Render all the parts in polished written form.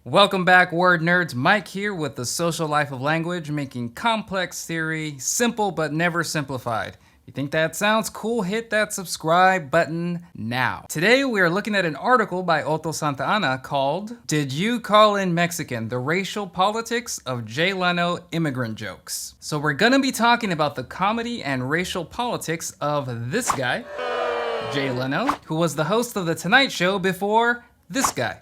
Welcome back, word nerds. Mike here with the social life of language, making complex theory simple but never simplified. If you think that sounds cool, hit that subscribe button now. Today we are looking at an article by Otto Santa Anna called "Did You Call in Mexican? The Racial Politics of Jay Leno Immigrant Jokes." So we're gonna be talking about the comedy and racial politics of this guy, Jay Leno, who was the host of The Tonight Show before this guy,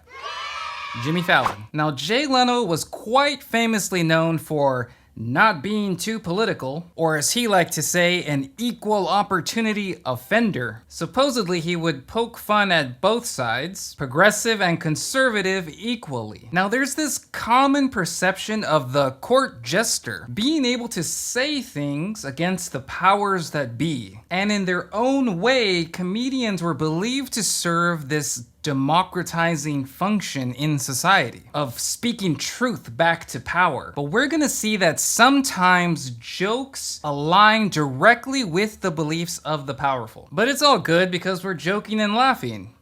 Jimmy Fallon. Now, Jay Leno was quite famously known for not being too political, or as he liked to say, an equal opportunity offender. Supposedly, he would poke fun at both sides, progressive and conservative equally. Now, there's this common perception of the court jester being able to say things against the powers that be. And in their own way, comedians were believed to serve this democratizing function in society of speaking truth back to power. But we're gonna see that sometimes jokes align directly with the beliefs of the powerful. But it's all good because we're joking and laughing,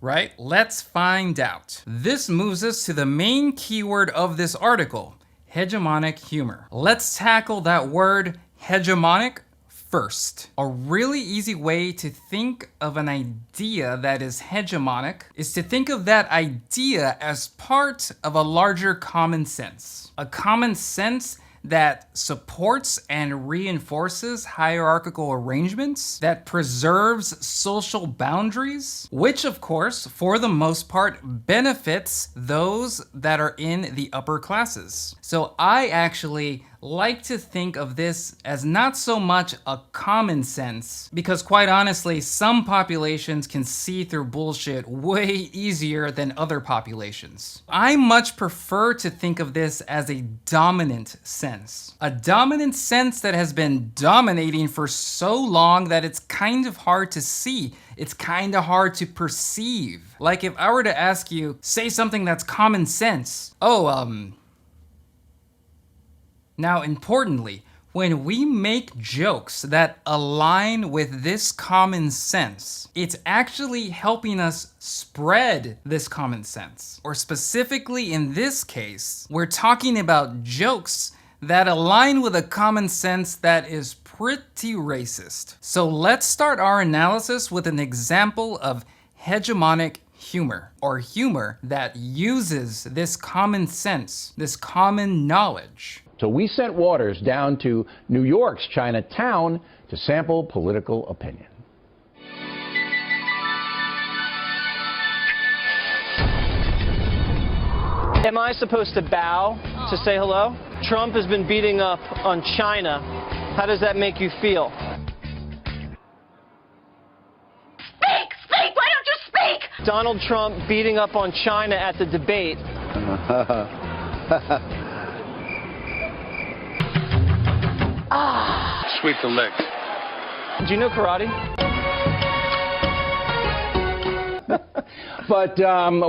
right? Let's find out. This moves us to the main keyword of this article: hegemonic humor. Let's tackle that word hegemonic first. A really easy way to think of an idea that is hegemonic is to think of that idea as part of a larger common sense. A common sense that supports and reinforces hierarchical arrangements, that preserves social boundaries, which of course, for the most part, benefits those that are in the upper classes. So I actually like to think of this as not so much a common sense, because quite honestly, some populations can see through bullshit way easier than other populations. I much prefer to think of this as a dominant sense. A dominant sense that has been dominating for so long that it's kind of hard to see. It's kind of hard to perceive. Like if I were to ask you, say something that's common sense. Now, importantly, when we make jokes that align with this common sense, it's actually helping us spread this common sense. Or specifically in this case, we're talking about jokes that align with a common sense that is pretty racist. So let's start our analysis with an example of hegemonic humor, or humor that uses this common sense, this common knowledge. So we sent Waters down to New York's Chinatown to sample political opinion. Am I supposed to bow to say hello? Trump has been beating up on China. How does that make you feel? Speak! Speak! Why don't you speak? Donald Trump beating up on China at the debate. Sweep the leg. Do you know karate? But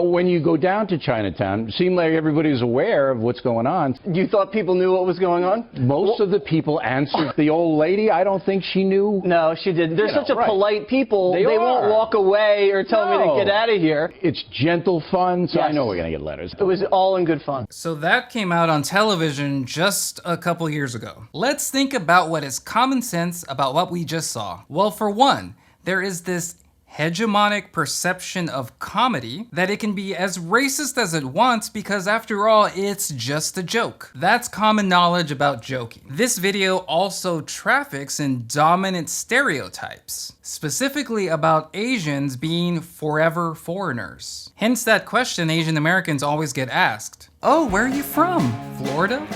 when you go down to Chinatown, it seemed like everybody's aware of what's going on. You thought people knew what was going on? Most of the people answered. The old lady, I don't think she knew. No, she didn't. They're such a polite people. They are. won't walk away or tell me to get out of here. It's gentle fun, so Yes. I know we're going to get letters. It was all in good fun. So that came out on television just a couple years ago. Let's think about what is common sense about what we just saw. Well, for one, there is this hegemonic perception of comedy that it can be as racist as it wants because after all, it's just a joke. That's common knowledge about joking. This video also traffics in dominant stereotypes, specifically about Asians being forever foreigners. Hence that question Asian Americans always get asked. Oh, where are you from? Florida?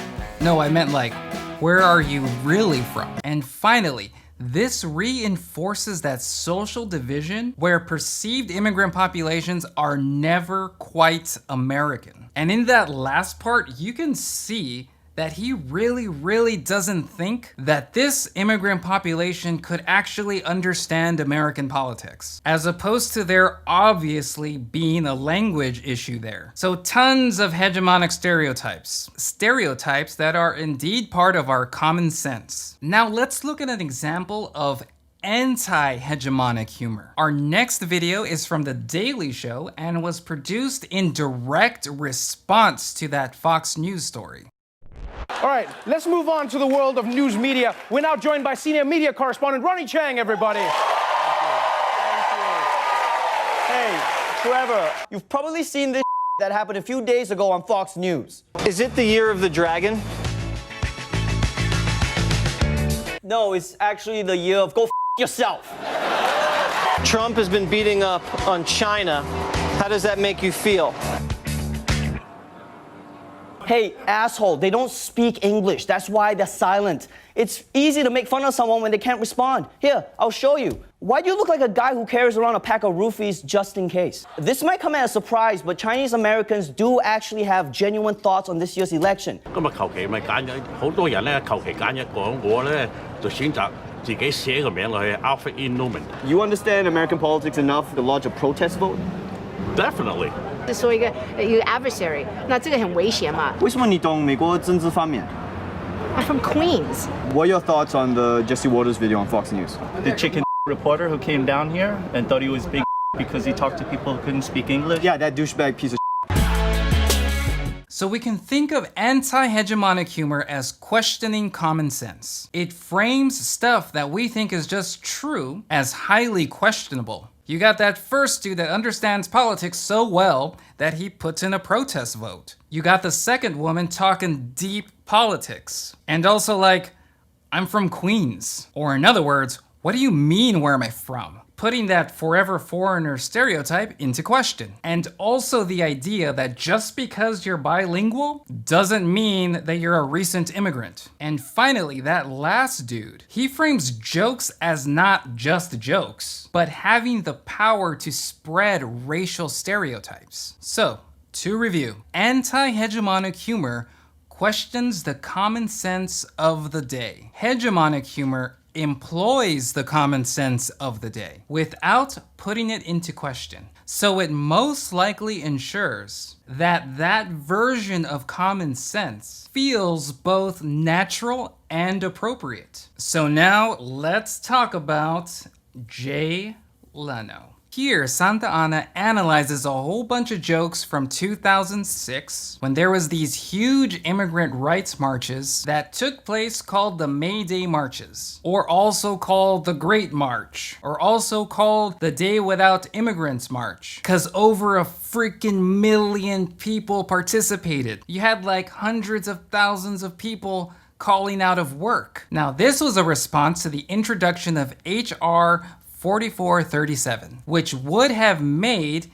No, I meant like, where are you really from? And finally, this reinforces that social division where perceived immigrant populations are never quite American. And in that last part, you can see that he really doesn't think that this immigrant population could actually understand American politics, as opposed to there obviously being a language issue there. So tons of hegemonic stereotypes. Stereotypes that are indeed part of our common sense. Now let's look at an example of anti-hegemonic humor. Our next video is from The Daily Show and was produced in direct response to that Fox News story. All right, let's move on to the world of news media. We're now joined by senior media correspondent Ronnie Chang, everybody. Thank you. Hey, Trevor, you've probably seen this that happened a few days ago on Fox News. Is it the year of the dragon? No, it's actually the year of go yourself. Trump has been beating up on China. How does that make you feel? Hey, asshole, they don't speak English. That's why they're silent. It's easy to make fun of someone when they can't respond. Here, I'll show you. Why do you look like a guy who carries around a pack of roofies just in case? This might come as a surprise, but Chinese Americans do actually have genuine thoughts on this year's election. 今日求其咪揀咗好多人咧，求其揀一個，我咧就選擇自己寫個名落去 Alfred E. Newman. You understand American politics enough to lodge a protest vote? Definitely. 是说一个adversary，那这个很危险嘛。为什么你懂美国政治方面？ I'm from Queens. What are your thoughts on the Jesse Waters video on Fox News? The chicken reporter who came down here and thought he was big because he talked to people who couldn't speak English? Yeah, that douchebag piece of So we can think of anti-hegemonic humor as questioning common sense. It frames stuff that we think is just true as highly questionable. You got that first dude that understands politics so well that he puts in a protest vote. You got the second woman talking deep politics. And also like, I'm from Queens. Or in other words, what do you mean where am I from? Putting that forever foreigner stereotype into question. And also the idea that just because you're bilingual doesn't mean that you're a recent immigrant. And finally, that last dude, he frames jokes as not just jokes, but having the power to spread racial stereotypes. So, to review, anti-hegemonic humor questions the common sense of the day. Hegemonic humor employs the common sense of the day without putting it into question. So it most likely ensures that that version of common sense feels both natural and appropriate. So now let's talk about Jay Leno. Here, Santa Ana analyzes a whole bunch of jokes from 2006 when there was these huge immigrant rights marches that took place called the May Day Marches, or also called the Great March, or also called the Day Without Immigrants March, because over a freaking million people participated. You had like hundreds of thousands of people calling out of work. Now, this was a response to the introduction of H.R. 4437, which would have made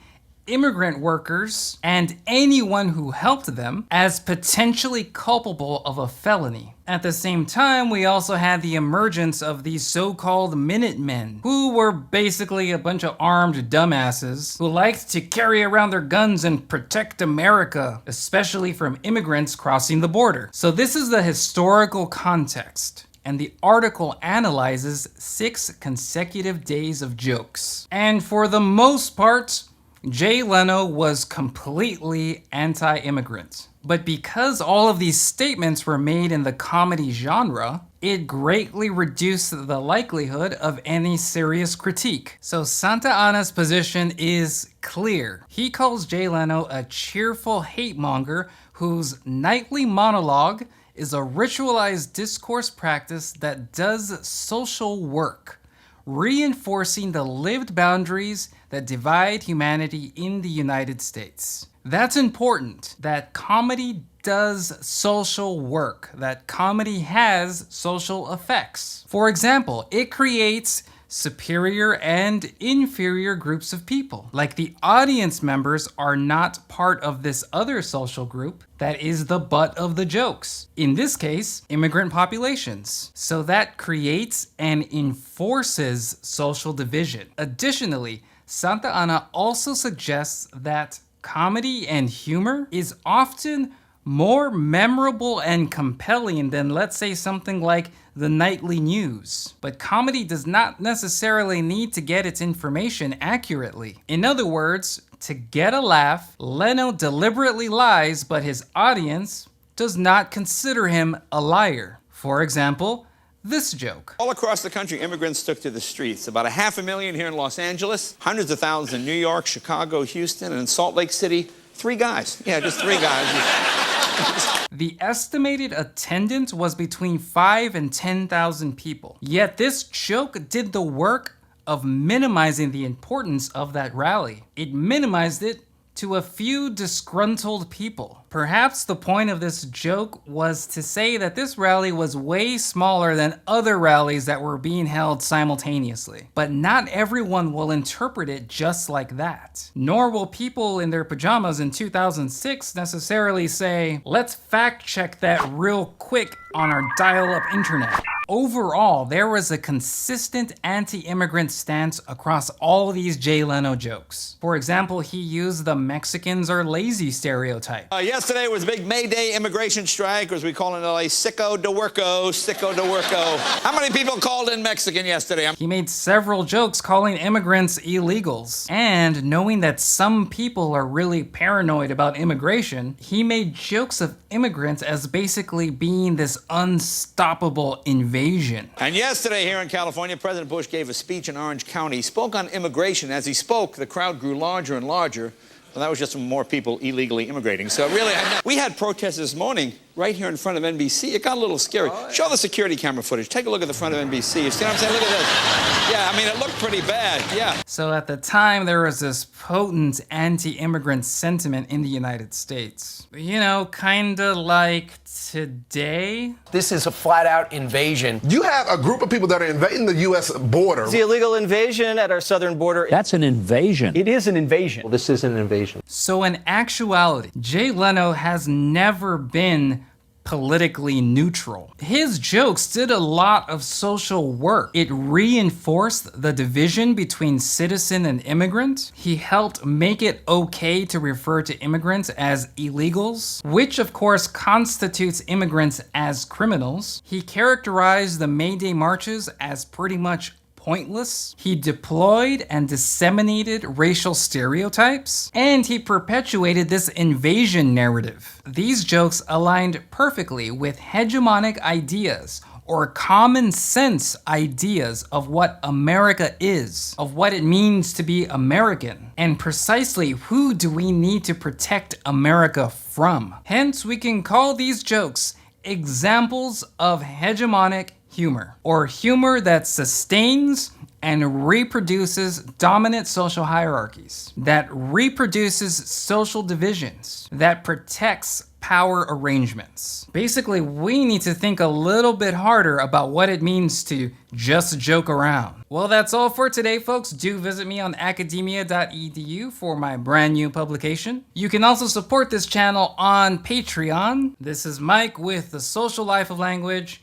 immigrant workers and anyone who helped them as potentially culpable of a felony. At the same time, we also had the emergence of these so-called Minutemen, who were basically a bunch of armed dumbasses who liked to carry around their guns and protect America, especially from immigrants crossing the border. So this is the historical context. And the article analyzes 6 consecutive days of jokes. And for the most part, Jay Leno was completely anti-immigrant. But because all of these statements were made in the comedy genre, it greatly reduced the likelihood of any serious critique. So Santa Ana's position is clear. He calls Jay Leno a cheerful hate monger whose nightly monologue is a ritualized discourse practice that does social work, reinforcing the lived boundaries that divide humanity in the United States. That's important, that comedy does social work, that comedy has social effects. For example, it creates superior and inferior groups of people. Like the audience members are not part of this other social group that is the butt of the jokes. In this case, immigrant populations. So that creates and enforces social division. Additionally, Santa Ana also suggests that comedy and humor is often more memorable and compelling than, let's say, something like the nightly news. But comedy does not necessarily need to get its information accurately. In other words, to get a laugh, Leno deliberately lies, but his audience does not consider him a liar. For example, this joke. All across the country, immigrants took to the streets. About 500,000 here in Los Angeles, hundreds of thousands in New York, Chicago, Houston, and in Salt Lake City, 3 guys. Yeah, just 3 guys. The estimated attendance was between 5,000 and 10,000 people. Yet this joke did the work of minimizing the importance of that rally. It minimized it to a few disgruntled people. Perhaps the point of this joke was to say that this rally was way smaller than other rallies that were being held simultaneously. But not everyone will interpret it just like that. Nor will people in their pajamas in 2006 necessarily say, let's fact check that real quick on our dial-up internet. Overall, there was a consistent anti-immigrant stance across all these Jay Leno jokes. For example, he used the Mexicans are lazy stereotype. Yesterday was a big May Day immigration strike, or as we call in LA, sicko de worko, sicko de worko. How many people called in Mexican yesterday? He made several jokes calling immigrants illegals. And knowing that some people are really paranoid about immigration, he made jokes of immigrants as basically being this unstoppable invasion. And yesterday here in California, President Bush gave a speech in Orange County. He spoke on immigration. As he spoke, the crowd grew larger and larger. Well, that was just more people illegally immigrating. So really, we had protests this morning right here in front of NBC. It got a little scary. Oh, yeah. Show the security camera footage. Take a look at the front of NBC. You see what I'm saying? Look at this. Yeah, I mean, it looked pretty bad. Yeah. So at the time, there was this potent anti-immigrant sentiment in the United States. You know, kinda like today. This is a flat-out invasion. You have a group of people that are invading the U.S. border. It's the illegal invasion at our southern border. That's an invasion. It is an invasion. Well, this is an invasion. So in actuality, Jay Leno has never been politically neutral. His jokes did a lot of social work. It reinforced the division between citizen and immigrant. He helped make it okay to refer to immigrants as illegals, which of course constitutes immigrants as criminals. He characterized the May Day marches as pretty much pointless. He deployed and disseminated racial stereotypes, and he perpetuated this invasion narrative. These jokes aligned perfectly with hegemonic ideas or common sense ideas of what America is, of what it means to be American, and precisely who do we need to protect America from. Hence, we can call these jokes examples of hegemonic humor, or humor that sustains and reproduces dominant social hierarchies, that reproduces social divisions, that protects power arrangements. Basically, we need to think a little bit harder about what it means to just joke around. Well, that's all for today, folks. Do visit me on academia.edu for my brand new publication. You can also support this channel on Patreon. This is Mike with The Social Life of Language,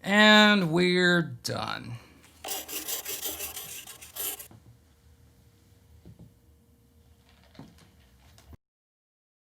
and we're done.